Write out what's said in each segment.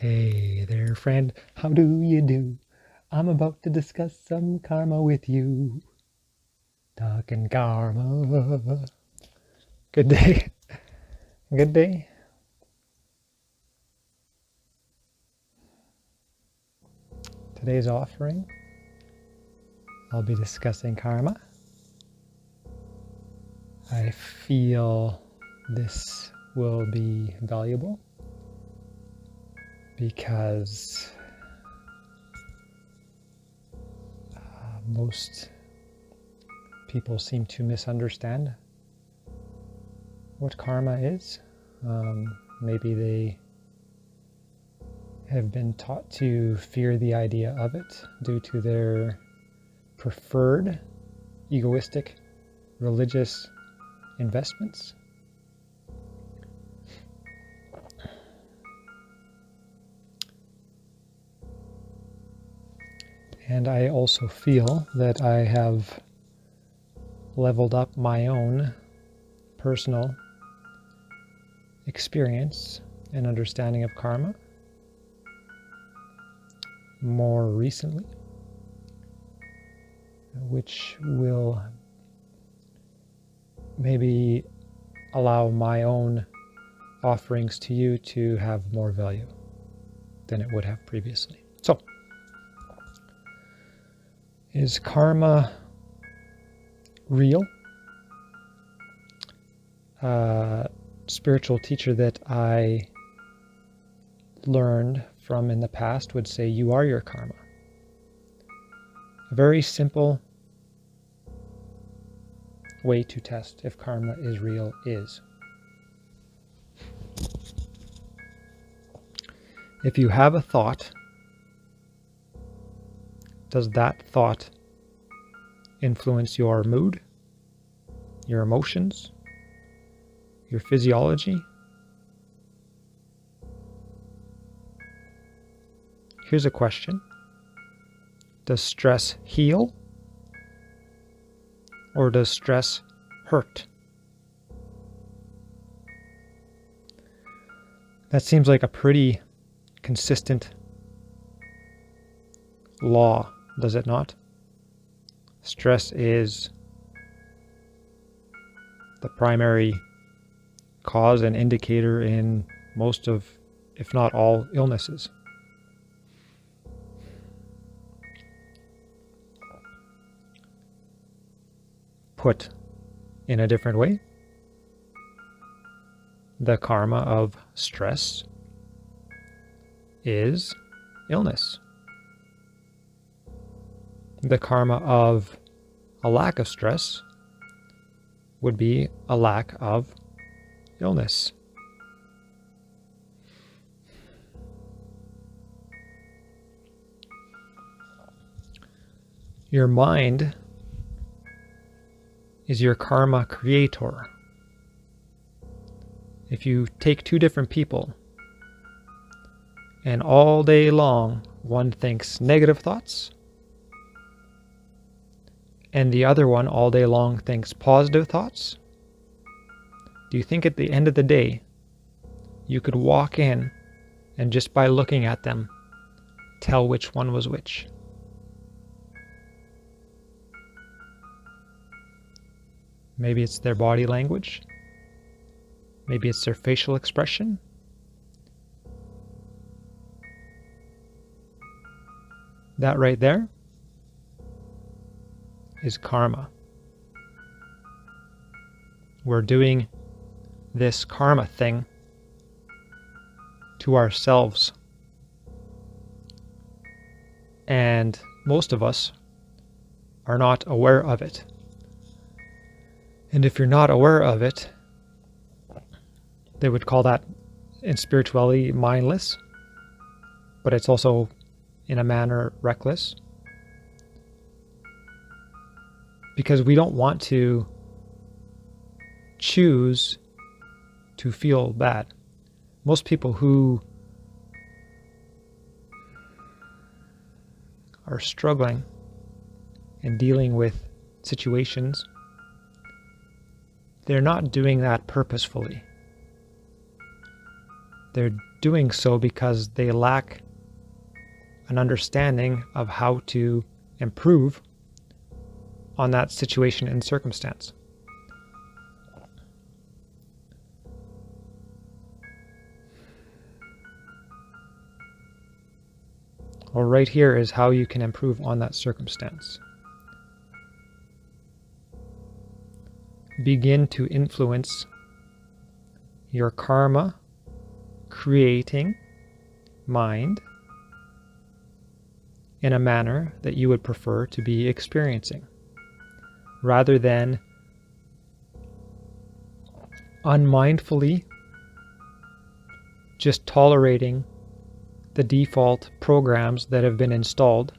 Hey there, friend. How do you do? I'm about to discuss some karma with you. Talking karma. Good day. Good day. Today's offering, I'll be discussing karma. I feel this will be valuable because most people seem to misunderstand what karma is. Maybe they have been taught to fear the idea of it due to their preferred egoistic religious investments. And I also feel that I have leveled up my own personal experience and understanding of karma more recently, which will maybe allow my own offerings to you to have more value than it would have previously. So, is karma real? A spiritual teacher that I learned from in the past would say, you are your karma. A very simple way to test if karma is real is, if you have a thought, does that thought influence your mood, your emotions, your physiology? Here's a question. Does stress heal or does stress hurt? That seems like a pretty consistent law, does it not? Stress is the primary cause and indicator in most of, if not all, illnesses. Put in a different way, the karma of stress is illness. The karma of a lack of stress would be a lack of illness. Your mind is your karma creator. If you take two different people and all day long one thinks negative thoughts and the other one all day long thinks positive thoughts, do you think at the end of the day you could walk in and just by looking at them tell which one was which? Maybe it's their body language. Maybe it's their facial expression. That right there is karma. We're doing this karma thing to ourselves. And most of us are not aware of it. And if you're not aware of it, they would call that in spirituality mindless, but it's also in a manner reckless. Because we don't want to choose to feel bad. Most people who are struggling and dealing with situations, they're not doing that purposefully. They're doing so because they lack an understanding of how to improve on that situation and circumstance. Well, right here is how you can improve on that circumstance. Begin to influence your karma creating mind in a manner that you would prefer to be experiencing, rather than unmindfully just tolerating the default programs that have been installed,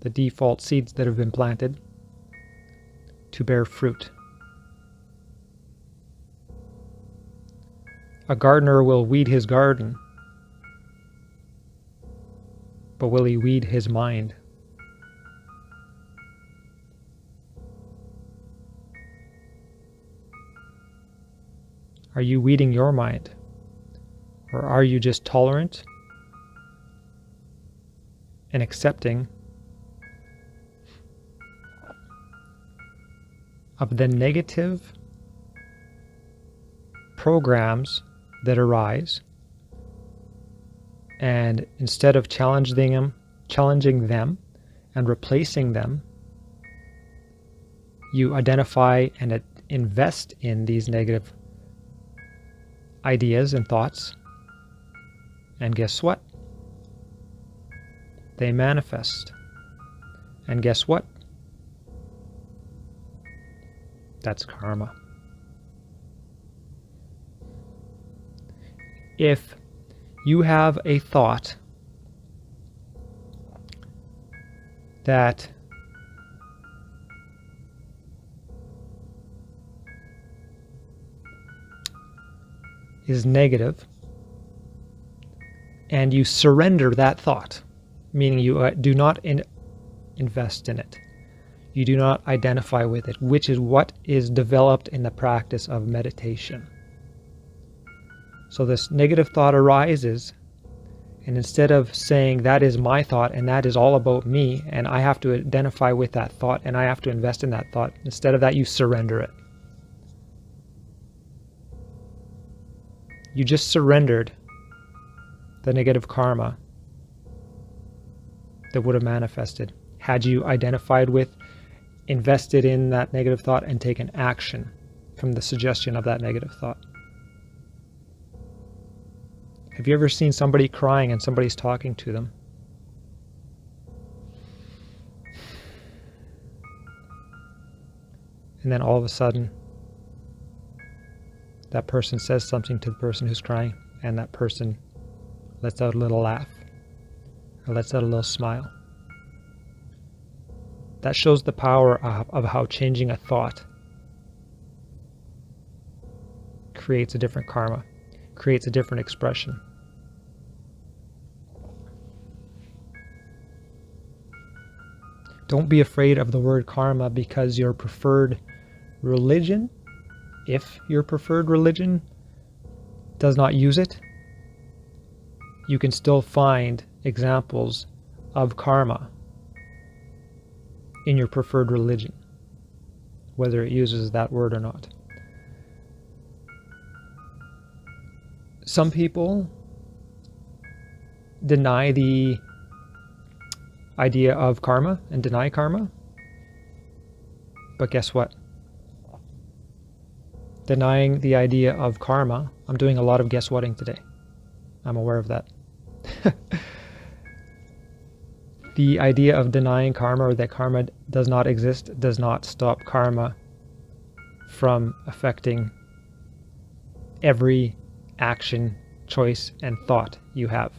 the default seeds that have been planted to bear fruit. A gardener will weed his garden, but will he weed his mind? Are you weeding your mind? Or are you just tolerant and accepting of the negative programs that arise, and instead of challenging them and replacing them, you identify and invest in these negative ideas and thoughts, and guess what? They manifest. And guess what? That's karma. If you have a thought that is negative, and you surrender that thought, meaning you do not invest in it, you do not identify with it, which is what is developed in the practice of meditation. So this negative thought arises, and instead of saying that is my thought and that is all about me and I have to identify with that thought and I have to invest in that thought, instead of that you surrender it. You just surrendered the negative karma that would have manifested had you identified with, invested in that negative thought, and taken action from the suggestion of that negative thought. Have you ever seen somebody crying and somebody's talking to them? And then all of a sudden, that person says something to the person who's crying, and that person lets out a little laugh or lets out a little smile. That shows the power of how changing a thought creates a different karma, creates a different expression. Don't be afraid of the word karma because your preferred religion, if your preferred religion does not use it, you can still find examples of karma in your preferred religion, whether it uses that word or not. Some people deny the idea of karma and deny karma, but guess what? Denying the idea of karma, I'm doing a lot of guess whatting today. I'm aware of that. The idea of denying karma, or that karma does not exist, does not stop karma from affecting every action, choice, and thought you have.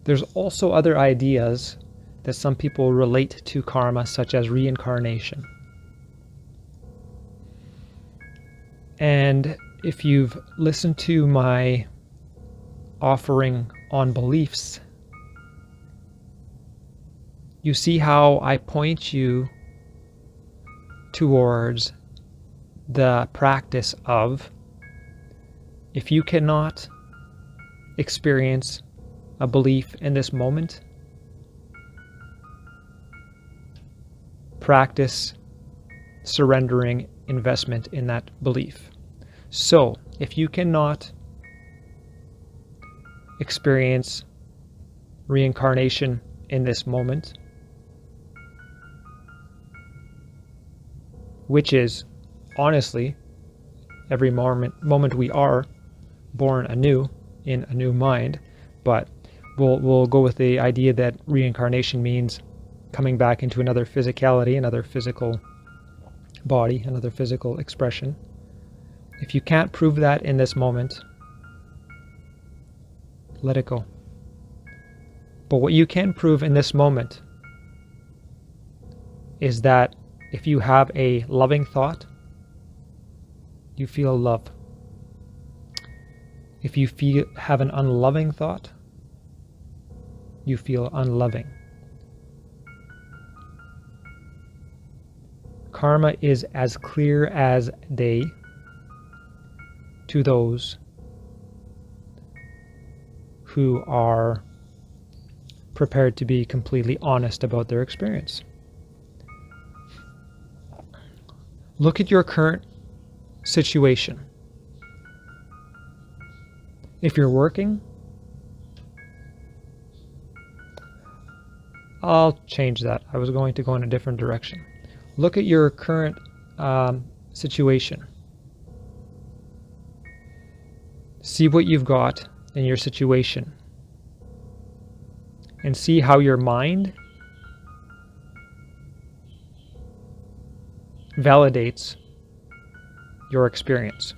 There's also other ideas that some people relate to karma, such as reincarnation. And if you've listened to my offering on beliefs, you see how I point you towards the practice of, if you cannot experience a belief in this moment, practice surrendering investment in that belief. So, if you cannot experience reincarnation in this moment, which is honestly every moment we are born anew in a new mind, but we'll go with the idea that reincarnation means coming back into another physicality, another physical body, another physical expression. If you can't prove that in this moment, let it go. But what you can prove in this moment is that if you have a loving thought, you feel love. If you have an unloving thought, you feel unloving. Karma is as clear as day to those who are prepared to be completely honest about their experience. Look at your current situation. If you're working, I'll change that. I was going to go in a different direction. Look at your current situation. See what you've got in your situation. And see how your mind validates your experience.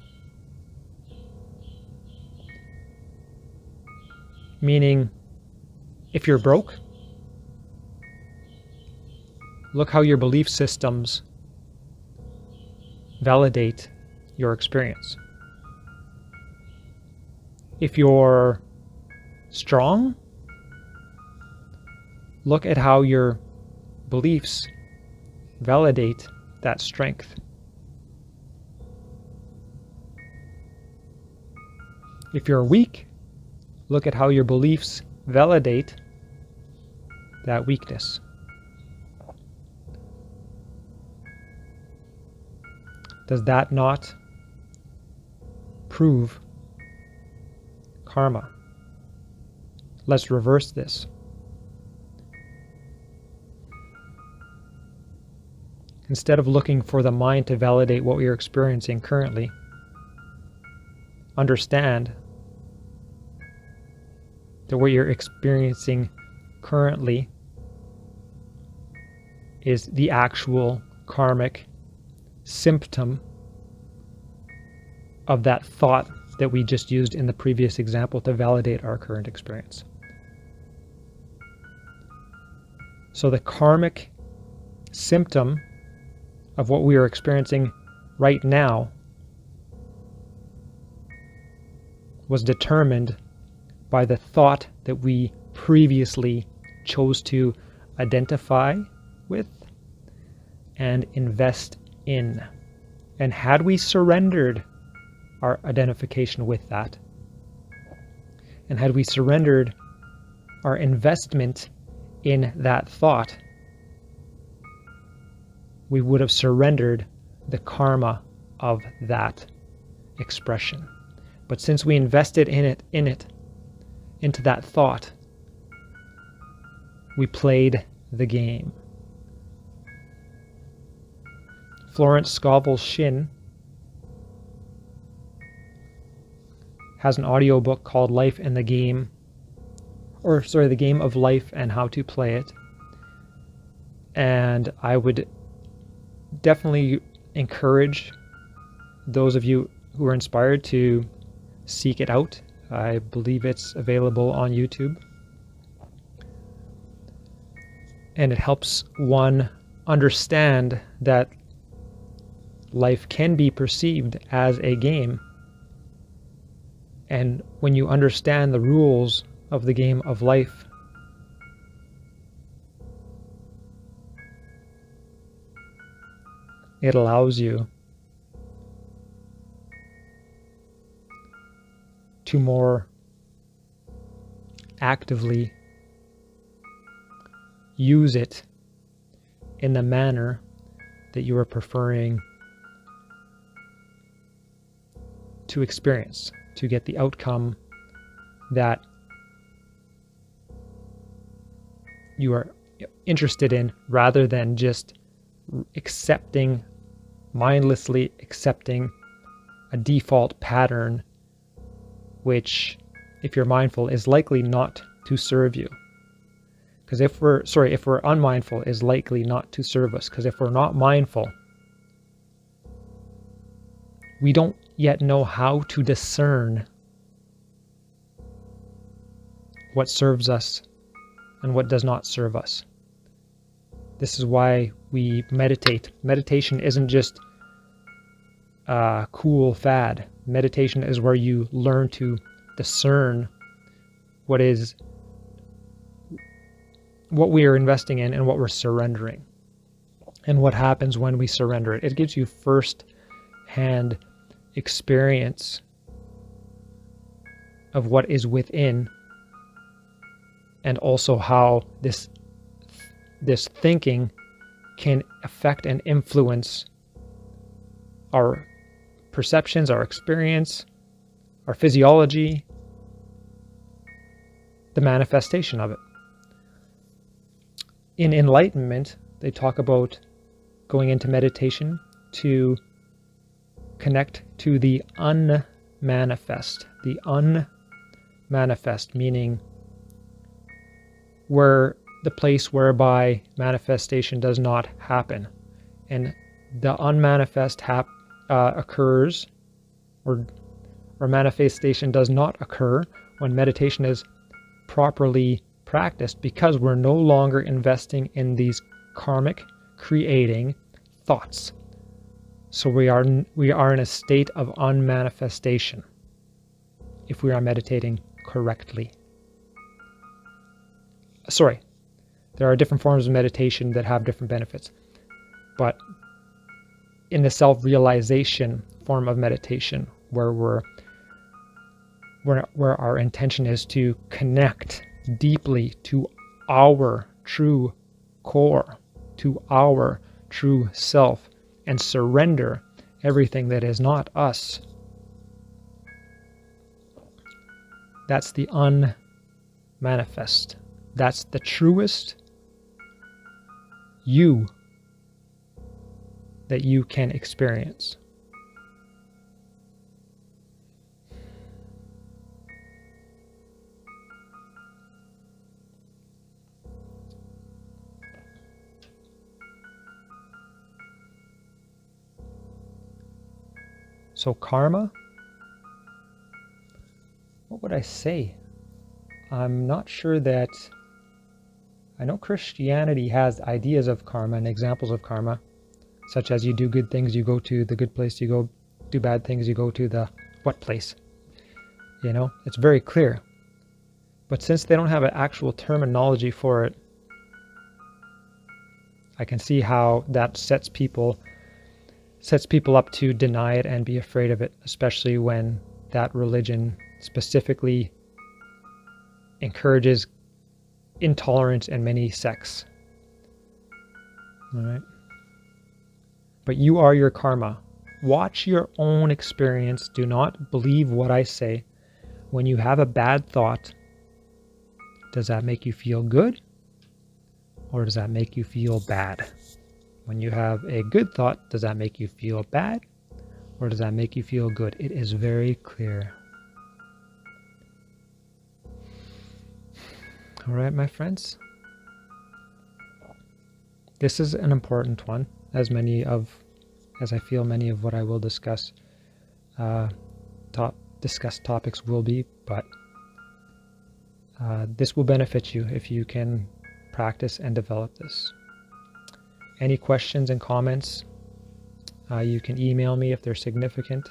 Meaning, if you're broke, look how your belief systems validate your experience. If you're strong, look at how your beliefs validate that strength. If you're weak, look at how your beliefs validate that weakness. Does that not prove karma? Let's reverse this. Instead of looking for the mind to validate what we are experiencing currently, understand that what you're experiencing currently is the actual karmic symptom of that thought that we just used in the previous example to validate our current experience. So the karmic symptom of what we are experiencing right now was determined by the thought that we previously chose to identify with and invest in. And had we surrendered our identification with that, and had we surrendered our investment in that thought, we would have surrendered the karma of that expression. But since we invested into that thought, we played the game. Florence Scovel Shinn has an audiobook called The Game of Life and How to Play It. And I would definitely encourage those of you who are inspired to seek it out. I believe it's available on YouTube. And it helps one understand that life can be perceived as a game. And when you understand the rules of the game of life, it allows you to more actively use it in the manner that you are preferring to experience, to get the outcome that you are interested in, rather than just mindlessly accepting a default pattern, which, if you're mindful, is likely not to serve you. Because if we're unmindful, is likely not to serve us. Because if we're not mindful, we don't yet know how to discern what serves us and what does not serve us. This is why we meditate. Meditation isn't just a cool fad. Meditation is where you learn to discern what we are investing in and what we're surrendering, and what happens when we surrender it. It gives you first-hand experience of what is within, and also how this thinking can affect and influence our perceptions, our experience, our physiology, the manifestation of it. In enlightenment, they talk about going into meditation to connect to the unmanifest. The unmanifest meaning where the place whereby manifestation does not happen. And the unmanifest occurs, or manifestation does not occur when meditation is properly practiced, because we're no longer investing in these karmic creating thoughts. So we are in a state of unmanifestation if we are meditating correctly. Sorry, there are different forms of meditation that have different benefits, but in the self-realization form of meditation, where our intention is to connect deeply to our true core, to our true self, and surrender everything that is not us. That's the unmanifest. That's the truest you that you can experience. So karma, what would I say? I'm not sure that, I know Christianity has ideas of karma and examples of karma, such as you do good things, you go to the good place, you go do bad things, you go to the what place. You know, it's very clear. But since they don't have an actual terminology for it, I can see how that sets people up to deny it and be afraid of it, especially when that religion specifically encourages intolerance in many sects. All right. But you are your karma. Watch your own experience. Do not believe what I say. When you have a bad thought, does that make you feel good? Or does that make you feel bad? When you have a good thought, does that make you feel bad? Or does that make you feel good? It is very clear. All right, my friends. This is an important one, as I feel many of what I will discuss topics will be, but this will benefit you if you can practice and develop this. Any questions and comments, you can email me if they're significant.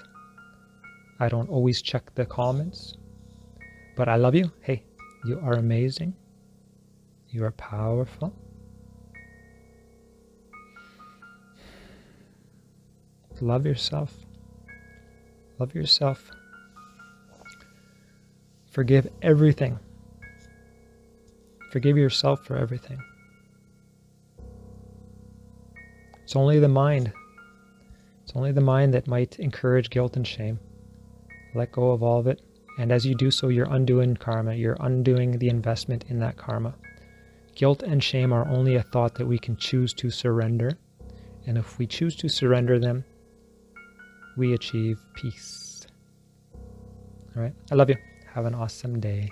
I don't always check the comments, but I love you. Hey, you are amazing. You are powerful. Love yourself. Love yourself. Forgive everything. Forgive yourself for everything. It's only the mind. It's only the mind that might encourage guilt and shame. Let go of all of it. And as you do so, you're undoing karma. You're undoing the investment in that karma. Guilt and shame are only a thought that we can choose to surrender. And if we choose to surrender them, we achieve peace. All right. I love you. Have an awesome day.